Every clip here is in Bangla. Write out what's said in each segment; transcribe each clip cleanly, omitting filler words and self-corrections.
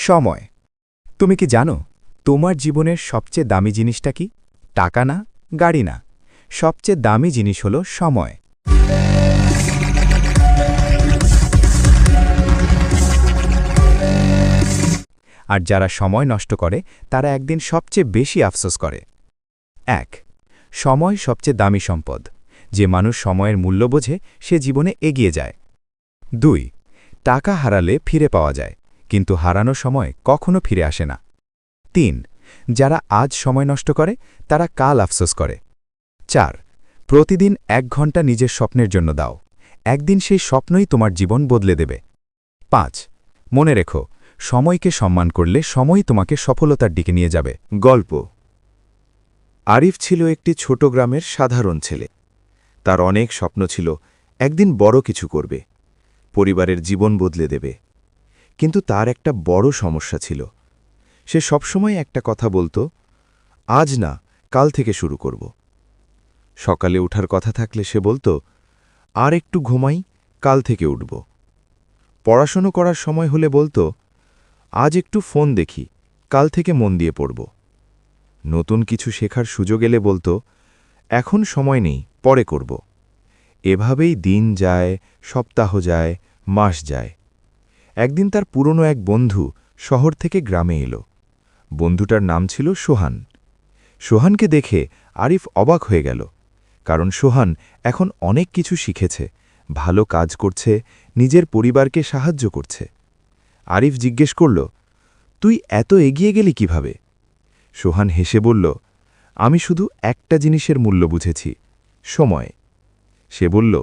সময়। তুমি কি জানো তোমার জীবনের সবচেয়ে দামি জিনিসটা কি? টাকা না, গাড়ি না। সবচেয়ে দামি জিনিস হলো সময়। আর যারা সময় নষ্ট করে তারা একদিন সবচেয়ে বেশি আফসোস করে। ১. সময় সবচেয়ে দামি সম্পদ। যে মানুষ সময়ের মূল্য বোঝে সে জীবনে এগিয়ে যায়। ২. টাকা হারালে ফিরে পাওয়া যায়, কিন্তু হারানো সময় কখনো ফিরে আসে না। ৩. যারা আজ সময় নষ্ট করে তারা কাল আফসোস করে। ৪. প্রতিদিন ১ ঘন্টা নিজের স্বপ্নের জন্য দাও। একদিন সেই স্বপ্নই তোমার জীবন বদলে দেবে। ৫. মনে রেখো, সময়কে সম্মান করলে সময় তোমাকে সফলতার দিকে নিয়ে যাবে। গল্প। আরিফ ছিল একটি ছোট গ্রামের সাধারণ ছেলে। তার অনেক স্বপ্ন ছিল একদিন বড় কিছু করবে, পরিবারের জীবন বদলে দেবে। কিন্তু তার একটা বড় সমস্যা ছিল। সে সবসময় একটা কথা বলতো, আজ না, কাল থেকে শুরু করব। সকালে ওঠার কথা থাকলে সে বলতো, আর একটু ঘুমাই, কাল থেকে উঠব। পড়াশোনা করার সময় হলে বলতো, আজ একটু ফোন দেখি, কাল থেকে মন দিয়ে পড়ব। নতুন কিছু শেখার সুযোগ এলে বলতো, এখন সময় নেই, পরে করব। এভাবেই দিন যায়, সপ্তাহ যায়, মাস যায়। একদিন তার পুরনো এক বন্ধু শহর থেকে গ্রামে এলো। বন্ধুটার নাম ছিল সোহান। সোহানকে দেখে আরিফ অবাক হয়ে গেল, কারণ সোহান এখন অনেক কিছু শিখেছে, ভালো কাজ করছে, নিজের পরিবারকে সাহায্য করছে। আরিফ জিজ্ঞেস করল, তুই এত এগিয়ে গেলি কিভাবে? সোহান হেসে বলল, আমি শুধু একটা জিনিসের মূল্য বুঝেছি, সময়। সে বলল,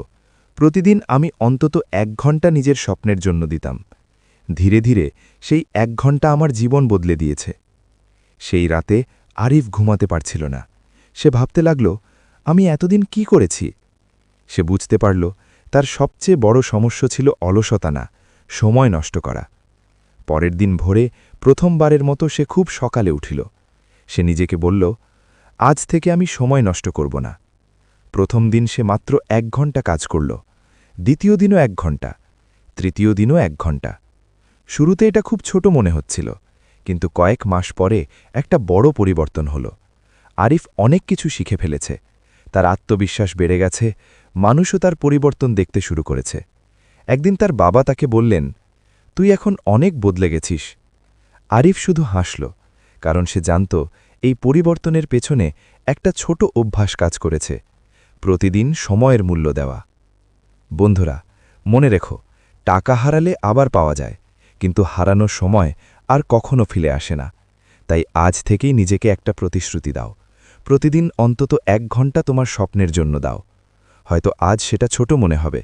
প্রতিদিন আমি অন্তত ১ ঘন্টা নিজের স্বপ্নের জন্য দিতাম। ধীরে ধীরে সেই ১ ঘন্টা আমার জীবন বদলে দিয়েছে। সেই রাতে আরিফ ঘুমাতে পারছিল না। সে ভাবতে লাগল, আমি এতদিন কি করেছি? সে বুঝতে পারল তার সবচেয়ে বড় সমস্যা ছিল অলসতা না, সময় নষ্ট করা। পরের দিন ভোরে প্রথমবারের মতো সে খুব সকালে উঠিল। সে নিজেকে বলল, আজ থেকে আমি সময় নষ্ট করব না। প্রথম দিন সে মাত্র ১ ঘন্টা কাজ করল, দ্বিতীয় দিনও ১ ঘন্টা, তৃতীয় দিনও ১ ঘন্টা। শুরুতে এটা খুব ছোট মনে হচ্ছিল, কিন্তু কয়েক মাস পরে একটা বড় পরিবর্তন হল। আরিফ অনেক কিছু শিখে ফেলেছে, তার আত্মবিশ্বাস বেড়ে গেছে, মানুষও তার পরিবর্তন দেখতে শুরু করেছে। একদিন তার বাবা তাকে বললেন, তুই এখন অনেক বদলে গেছিস। আরিফ শুধু হাসল, কারণ সে জানত এই পরিবর্তনের পেছনে একটা ছোট অভ্যাস কাজ করেছে, প্রতিদিন সময়ের মূল্য দেওয়া। বন্ধুরা, মনে রেখো, টাকা হারালে আবার পাওয়া যায়, কিন্তু হারানো সময় আর কখনো ফিরে আসে না। তাই আজ থেকেই নিজেকে একটা প্রতিশ্রুতি দাও, প্রতিদিন অন্তত ১ ঘন্টা তোমার স্বপ্নের জন্য দাও। হয়তো আজ সেটা ছোট মনে হবে,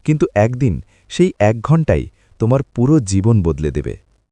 কিন্তু একদিন সেই ১ ঘন্টাই তোমার পুরো জীবন বদলে দেবে।